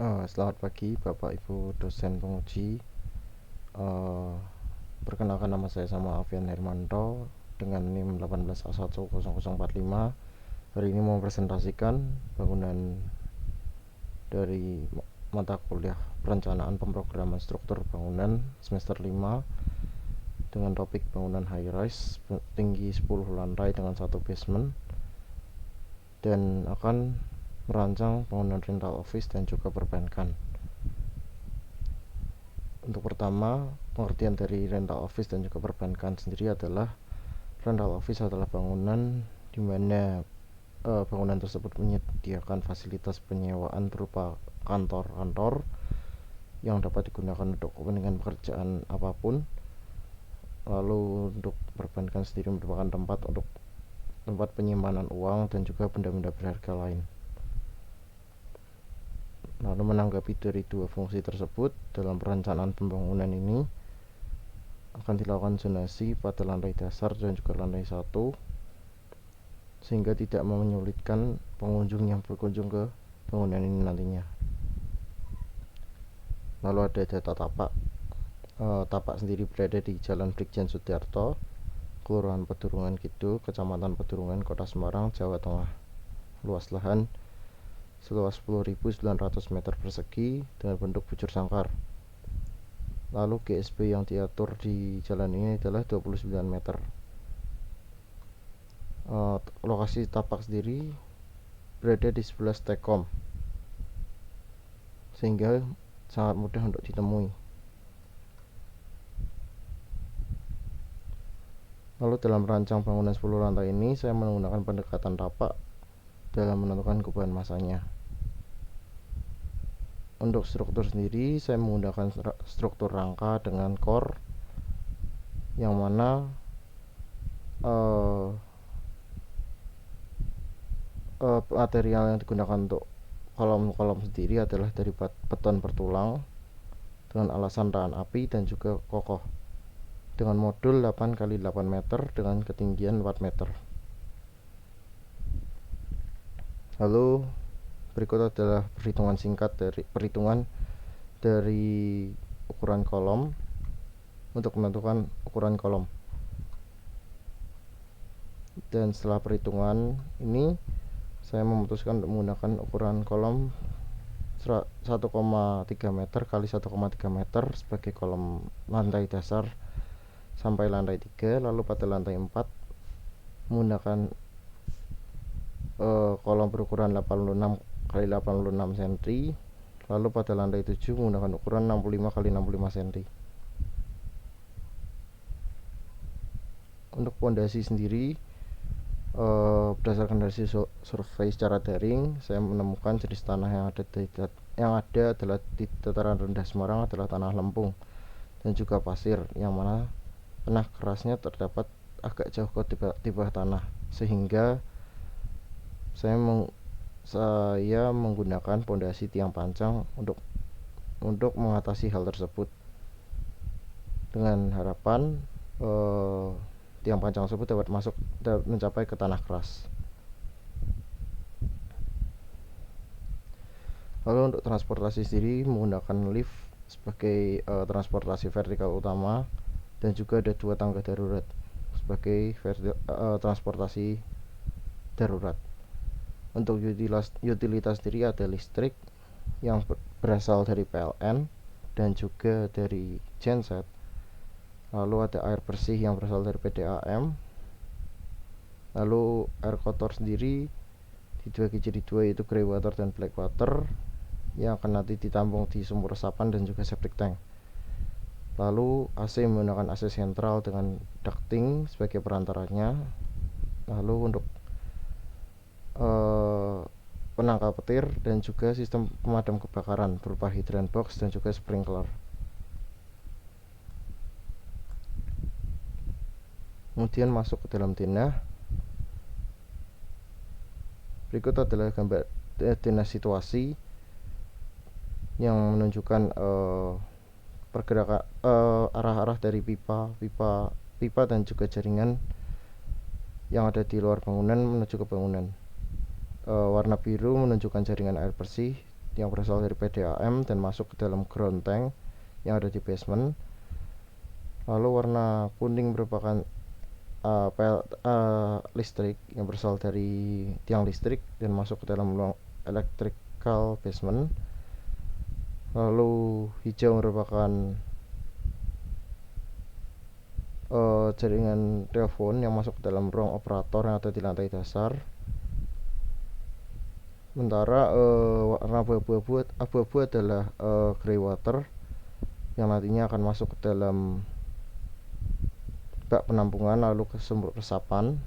Selamat pagi Bapak Ibu dosen penguji. Eh, Perkenalkan, nama saya sama Alfian Hermanto dengan NIM 18A10045. Hari ini mau presentasikan bangunan dari mata kuliah perencanaan pemrograman struktur bangunan semester 5 dengan topik bangunan high rise tinggi 10 lantai dengan 1 basement, dan akan merancang bangunan rental office dan juga perbankan. Untuk pertama, pengertian dari rental office dan juga perbankan sendiri adalah rental office adalah bangunan di mana bangunan tersebut menyediakan fasilitas penyewaan berupa kantor-kantor yang dapat digunakan untuk kepentingan pekerjaan apapun. Lalu untuk perbankan sendiri merupakan tempat penyimpanan uang dan juga benda-benda berharga lain. Lalu menanggapi dari dua fungsi tersebut, dalam perencanaan pembangunan ini akan dilakukan zonasi pada lantai dasar dan juga lantai 1, sehingga tidak menyulitkan pengunjung yang berkunjung ke bangunan ini nantinya. Lalu ada data tapak. Tapak sendiri berada di Jalan Brigjen Sudiarto, Kelurahan Pedurungan Kidul, Kecamatan Pedurungan, Kota Semarang, Jawa Tengah. Luas lahan seluas 10.900 meter persegi dengan bentuk bujur sangkar. Lalu GSB yang diatur di jalan ini adalah 29 meter. Lokasi tapak sendiri berada di sebelah Stekom, sehingga sangat mudah untuk ditemui. Lalu dalam merancang bangunan 10 lantai ini, saya menggunakan pendekatan tapak dalam menentukan gubahan masanya. Untuk struktur sendiri, saya menggunakan struktur rangka dengan core, yang mana material yang digunakan untuk kolom-kolom sendiri adalah dari beton bertulang dengan alasan tahan api dan juga kokoh, dengan modul 8 x 8 meter dengan ketinggian 4 meter. Lalu berikut adalah perhitungan singkat dari ukuran kolom untuk menentukan ukuran kolom. Dan setelah perhitungan ini, saya memutuskan untuk menggunakan ukuran kolom 1,3 meter kali 1,3 meter sebagai kolom lantai dasar sampai lantai 3. Lalu pada lantai 4 menggunakan kolom berukuran 86 x 86 cm. Lalu pada lantai 7 menggunakan ukuran 65 x 65 cm. Untuk pondasi sendiri, berdasarkan dari survei secara daring, saya menemukan jenis tanah yang ada adalah di dataran rendah Semarang adalah tanah lempung dan juga pasir, yang mana tanah kerasnya terdapat agak jauh di bawah tanah, sehingga saya menggunakan pondasi tiang pancang untuk mengatasi hal tersebut, dengan harapan tiang pancang tersebut dapat mencapai ke tanah keras. Lalu untuk transportasi sendiri menggunakan lift sebagai transportasi vertikal utama, dan juga ada 2 tangga darurat sebagai transportasi darurat. Untuk utilitas sendiri ada listrik yang berasal dari PLN dan juga dari genset. Lalu ada air bersih yang berasal dari PDAM. Lalu air kotor sendiri dibagi jadi 2, yaitu grey water dan black water, yang akan nanti ditampung di sumur resapan dan juga septic tank. Lalu AC menggunakan AC sentral dengan ducting sebagai perantaranya. Lalu untuk penangkal petir dan juga sistem pemadam kebakaran berupa hydrant box dan juga sprinkler. Kemudian masuk ke dalam denah. Berikut adalah gambar denah situasi yang menunjukkan pergerakan arah-arah dari pipa dan juga jaringan yang ada di luar bangunan menuju ke bangunan. Warna biru menunjukkan jaringan air bersih, yang berasal dari PDAM dan masuk ke dalam ground tank yang ada di basement. Lalu warna kuning merupakan listrik yang berasal dari tiang listrik dan masuk ke dalam ruang electrical basement. Lalu hijau merupakan jaringan telepon yang masuk ke dalam ruang operator yang ada di lantai dasar. Sementara warna abu-abu adalah grey water yang nantinya akan masuk ke dalam bak penampungan lalu ke sumur resapan.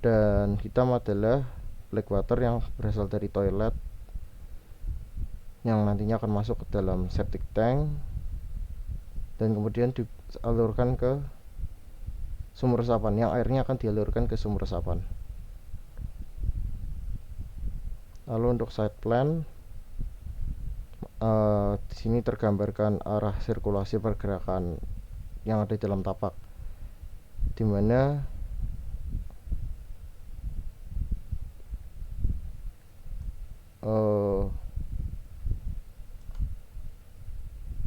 Dan hitam adalah black water yang berasal dari toilet yang nantinya akan masuk ke dalam septic tank dan kemudian dialurkan ke sumur resapan, yang airnya akan dialurkan ke sumur resapan. Lalu untuk side plan, di sini tergambarkan arah sirkulasi pergerakan yang ada di dalam tapak, di mana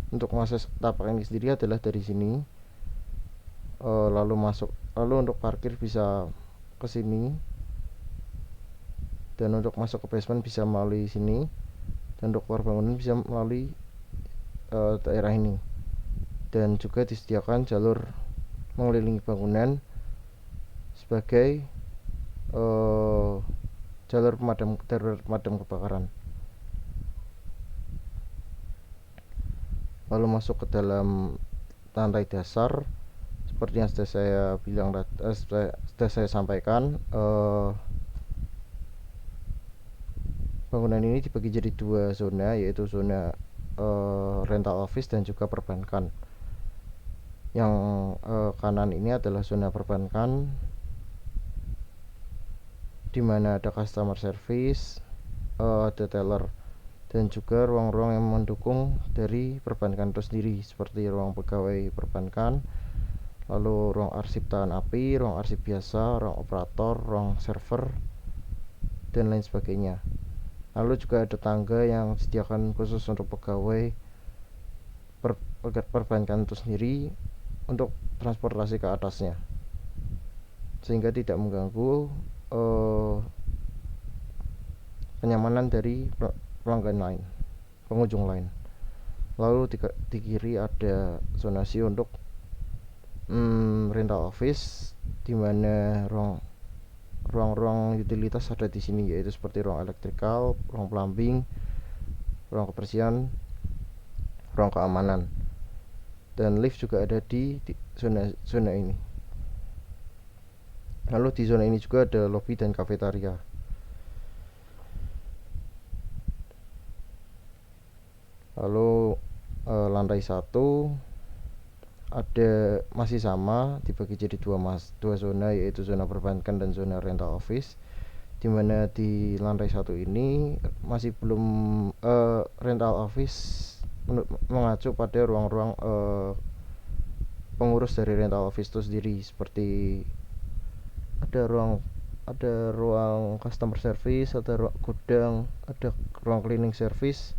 untuk masa tapak ini sendiri adalah dari sini, lalu untuk parkir bisa ke sini, dan untuk masuk ke basement bisa melalui sini, dan untuk keluar bangunan bisa melalui daerah ini. Dan juga disediakan jalur mengelilingi bangunan sebagai jalur pemadam kebakaran. Lalu masuk ke dalam lantai dasar, seperti yang sudah saya bilang, sudah saya sampaikan, bangunan ini dibagi jadi dua zona, yaitu zona rental office dan juga perbankan. Yang kanan ini adalah zona perbankan, di mana ada customer service, ada teller, dan juga ruang-ruang yang mendukung dari perbankan itu sendiri, seperti ruang pegawai perbankan, lalu ruang arsip tahan api, ruang arsip biasa, ruang operator, ruang server, dan lain sebagainya. Lalu juga ada tangga yang disediakan khusus untuk pegawai perbankan itu sendiri untuk transportasi ke atasnya, sehingga tidak mengganggu kenyamanan dari pelanggan lain, pengunjung lain. Lalu di kiri ada zonasi untuk rental office, di mana ruang-ruang utilitas ada di sini, yaitu seperti ruang elektrikal, ruang plumbing, ruang kebersihan, ruang keamanan, dan lift juga ada di zona ini. Lalu di zona ini juga ada lobby dan kafetaria. Lalu lantai 1 ada masih sama, dibagi jadi dua zona, yaitu zona perbankan dan zona rental office, dimana di lantai 1 ini masih belum rental office mengacu pada ruang-ruang pengurus dari rental office itu sendiri, seperti ada ruang customer service, ada ruang gudang, ada ruang cleaning service,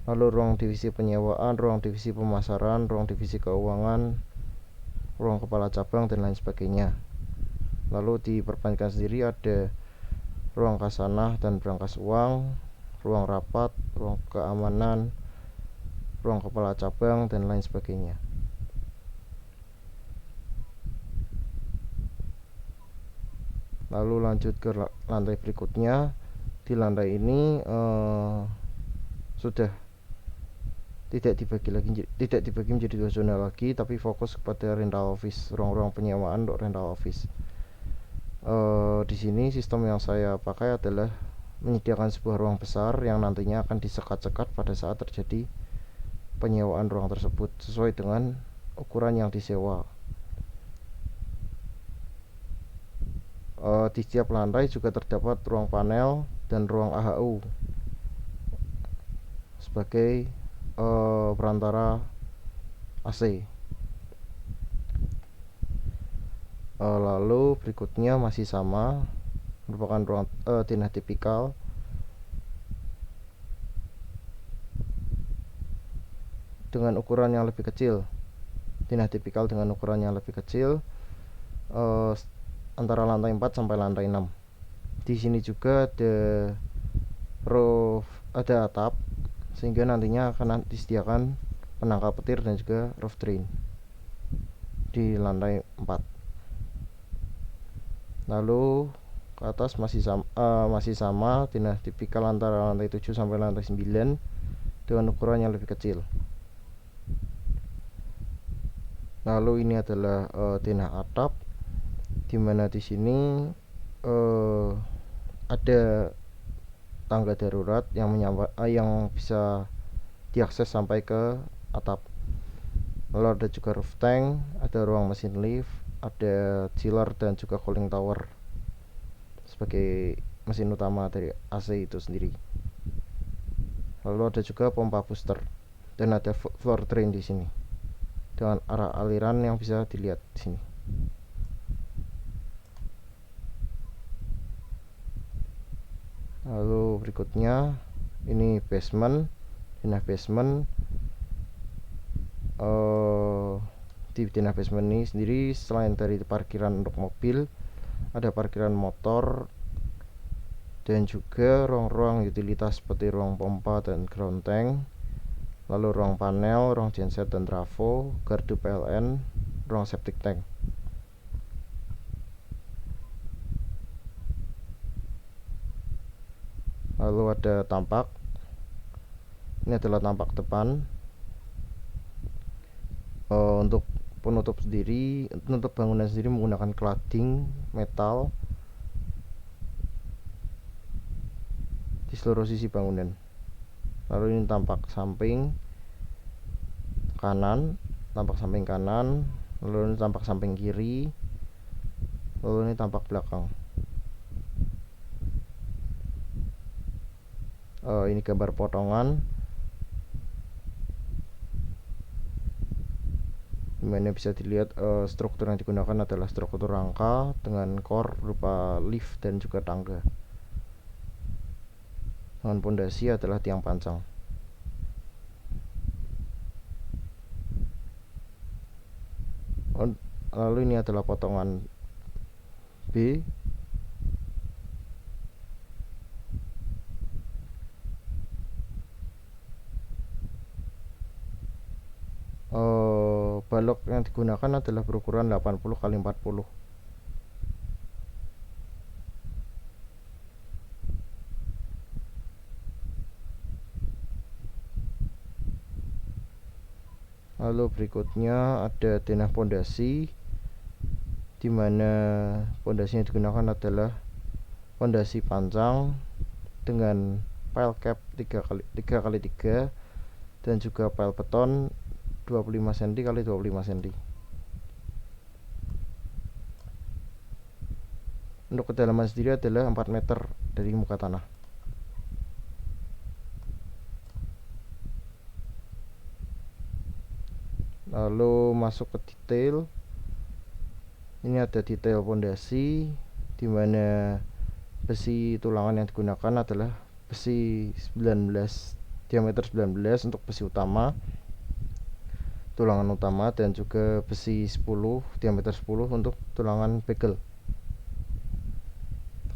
lalu ruang divisi penyewaan, ruang divisi pemasaran, ruang divisi keuangan, ruang kepala cabang, dan lain sebagainya. Lalu di perbankan sendiri ada ruang kasanah dan berangkas uang, ruang rapat, ruang keamanan, ruang kepala cabang, dan lain sebagainya. Lalu lanjut ke lantai berikutnya. Di lantai ini sudah tidak dibagi menjadi dua zona lagi, tapi fokus kepada rental office, ruang-ruang penyewaan untuk rental office. Di sini sistem yang saya pakai adalah menyediakan sebuah ruang besar yang nantinya akan disekat-sekat pada saat terjadi penyewaan ruang tersebut sesuai dengan ukuran yang disewa. Di setiap lantai juga terdapat ruang panel dan ruang AHU sebagai perantara AC. Lalu berikutnya masih sama, merupakan ruang tinah tipikal, dengan ukuran yang lebih kecil, tinah tipikal dengan ukuran yang lebih kecil, antara lantai 4 sampai lantai 6. Di sini juga ada roof, ada atap, sehingga nantinya akan disediakan penangkal petir dan juga roof drain di lantai 4. Lalu ke atas masih sama tinah tipikal antara lantai 7 sampai lantai 9 dengan ukuran yang lebih kecil. Lalu ini adalah tinah atap, dimana di sini ada tangga darurat yang bisa diakses sampai ke atap. Lalu ada juga roof tank, ada ruang mesin lift, ada chiller dan juga cooling tower sebagai mesin utama dari AC itu sendiri. Lalu ada juga pompa booster dan ada floor drain di sini dengan arah aliran yang bisa dilihat di sini. Lalu berikutnya ini basement, tinah basement. Di tinah basement ini sendiri selain dari parkiran untuk mobil, ada parkiran motor dan juga ruang-ruang utilitas seperti ruang pompa dan ground tank, lalu ruang panel, ruang genset dan trafo, gardu PLN, ruang septic tank. Lalu ada tampak, ini adalah tampak depan. Untuk penutup bangunan sendiri menggunakan cladding metal di seluruh sisi bangunan. Lalu ini tampak samping kanan, lalu ini tampak samping kiri, lalu ini tampak belakang. Ini gambar potongan dimana bisa dilihat struktur yang digunakan adalah struktur rangka dengan core berupa lift dan juga tangga. Dengan pondasi adalah tiang pancang. Lalu ini adalah potongan B. Balok yang digunakan adalah berukuran 80 x 40. Lalu berikutnya ada tinah pondasi, di mana pondasi yang digunakan adalah pondasi pancang dengan pile cap 3x3 dan juga pile beton 25 cm x 25 cm. Untuk kedalaman sendiri adalah 4 meter dari muka tanah. Lalu masuk ke detail. Ini ada detail pondasi, di mana besi tulangan yang digunakan adalah besi 19, diameter 19 untuk besi utama, tulangan utama, dan juga besi 10, diameter 10 untuk tulangan bagel.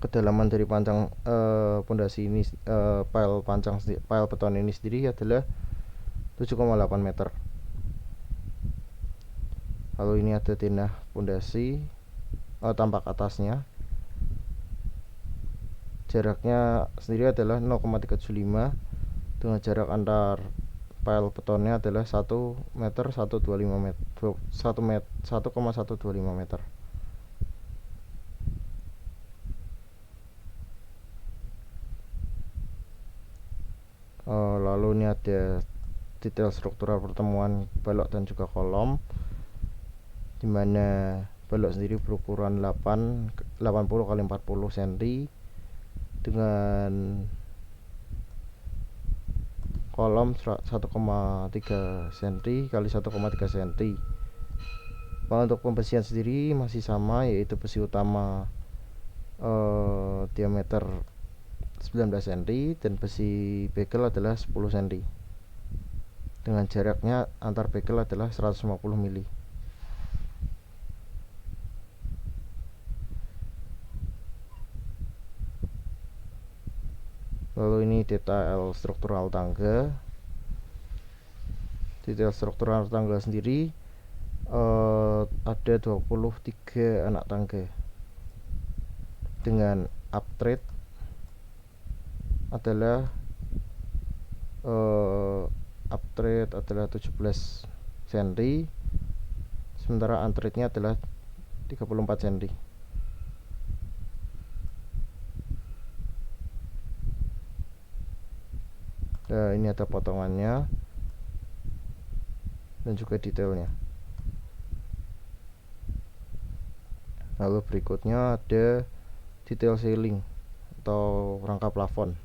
Kedalaman dari pancang pondasi ini, pile beton ini sendiri adalah 7,8 meter. Lalu ini ada tinah pondasi, tampak atasnya. Jaraknya sendiri adalah 0,375 dengan jarak antar pile betonnya adalah 1 meter 1,125 meter. Lalu ini ada detail struktural pertemuan balok dan juga kolom, dimana balok sendiri berukuran 80 x 40 cm dengan kolom 1,3 cm x 1,3 cm. Untuk pembesian sendiri masih sama, yaitu besi utama diameter 19 cm dan besi bagel adalah 10 cm. dengan jaraknya antar bekel adalah 150 mili. Lalu ini detail struktural tangga. Detail struktural tangga sendiri ada 23 anak tangga dengan uptrade adalah 17 cm, sementara untrade-nya adalah 34 cm. Nah, ini ada potongannya dan juga detailnya. Lalu berikutnya ada detail ceiling atau rangka plafon,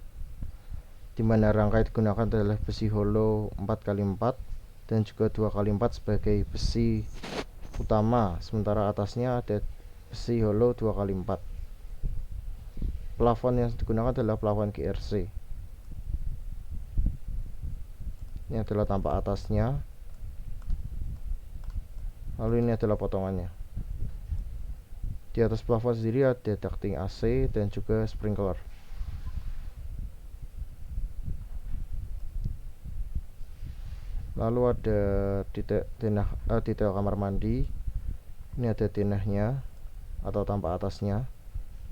di mana rangka yang digunakan adalah besi hollow 4x4 dan juga 2x4 sebagai besi utama, sementara atasnya ada besi hollow 2x4. Plafon yang digunakan adalah plafon GRC. Ini adalah tampak atasnya. Lalu ini adalah potongannya. Di atas plafon sendiri ada ducting AC dan juga sprinkler. Lalu ada detail kamar mandi. Ini ada denahnya atau tampak atasnya,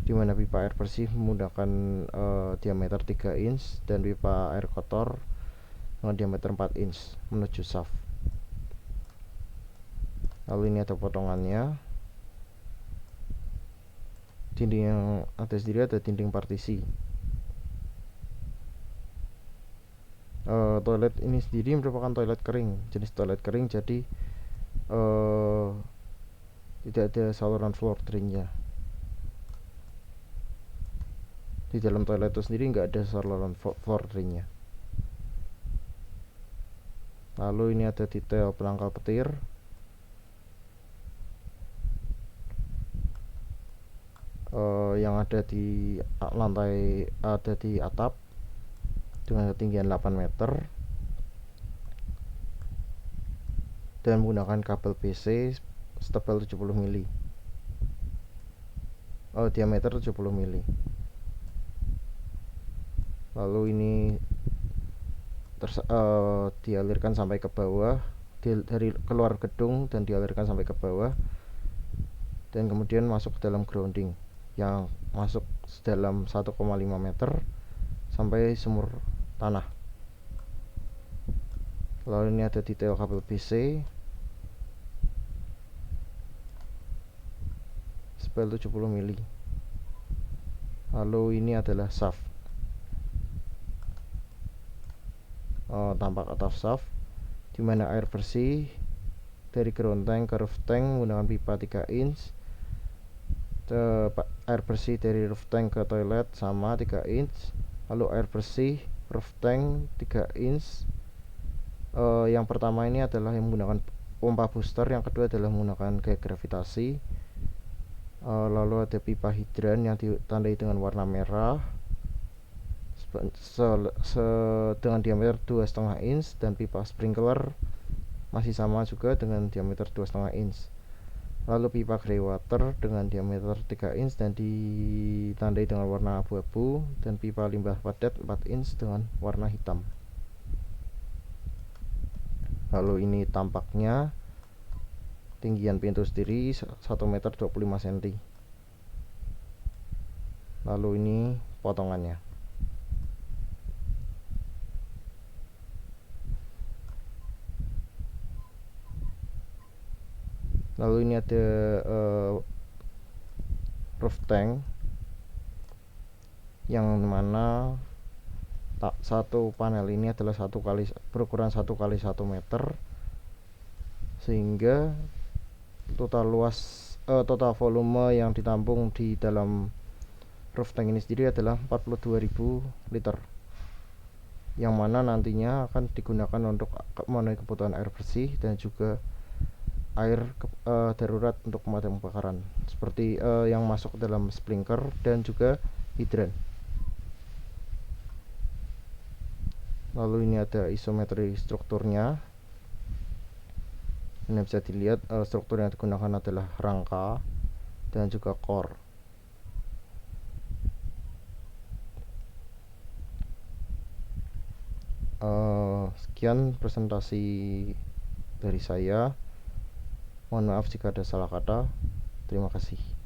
di mana pipa air bersih menggunakan diameter 3 inch dan pipa air kotor dengan diameter 4 inch menuju shaft. Lalu ini ada potongannya. Dinding yang ada sendiri ada dinding partisi. Toilet ini sendiri merupakan toilet kering, jenis toilet kering, jadi tidak ada saluran floor drainnya. Di dalam toilet itu sendiri nggak ada saluran floor drainnya. Lalu ini ada detail penangkal petir. Yang ada di lantai, ada di atap dengan ketinggian 8 meter dan menggunakan kabel BC setebal 70 mili. Diameter 70 mili. Lalu ini dialirkan sampai ke bawah, dari keluar gedung dan dialirkan sampai ke bawah, dan kemudian masuk ke dalam grounding yang masuk sedalam 1,5 meter sampai sumur tanah. Lalu ini ada detail kabel BC sebal 70 mili. Lalu ini adalah shaft. Tampak atap shaft, di mana air bersih dari ground tank ke roof tank menggunakan pipa 3 inch. Air bersih dari roof tank ke toilet sama 3 inch. Lalu air bersih roof tank 3 inch. Yang pertama ini adalah yang menggunakan pompa booster, yang kedua adalah menggunakan gaya gravitasi. Lalu ada pipa hidran yang ditandai dengan warna merah dengan diameter 2,5 inch, dan pipa sprinkler masih sama juga dengan diameter 2,5 inch. Lalu pipa grey water dengan diameter 3 inch dan ditandai dengan warna abu-abu, dan pipa limbah padat 4 inch dengan warna hitam. Lalu ini tampaknya tinggian pintu sendiri 1 meter 25 cm. Lalu ini potongannya. Lalu ini ada roof tank yang mana satu panel ini adalah berukuran 1 kali 1 meter, sehingga total volume yang ditampung di dalam roof tank ini sendiri adalah 42.000 liter, yang mana nantinya akan digunakan untuk memenuhi kebutuhan air bersih dan juga air darurat untuk pemadam kebakaran, seperti yang masuk dalam sprinkler dan juga hidran. Lalu ini ada isometri strukturnya. Ini bisa dilihat struktur yang digunakan adalah rangka dan juga core. Sekian presentasi dari saya. Mohon maaf jika ada salah kata. Terima kasih.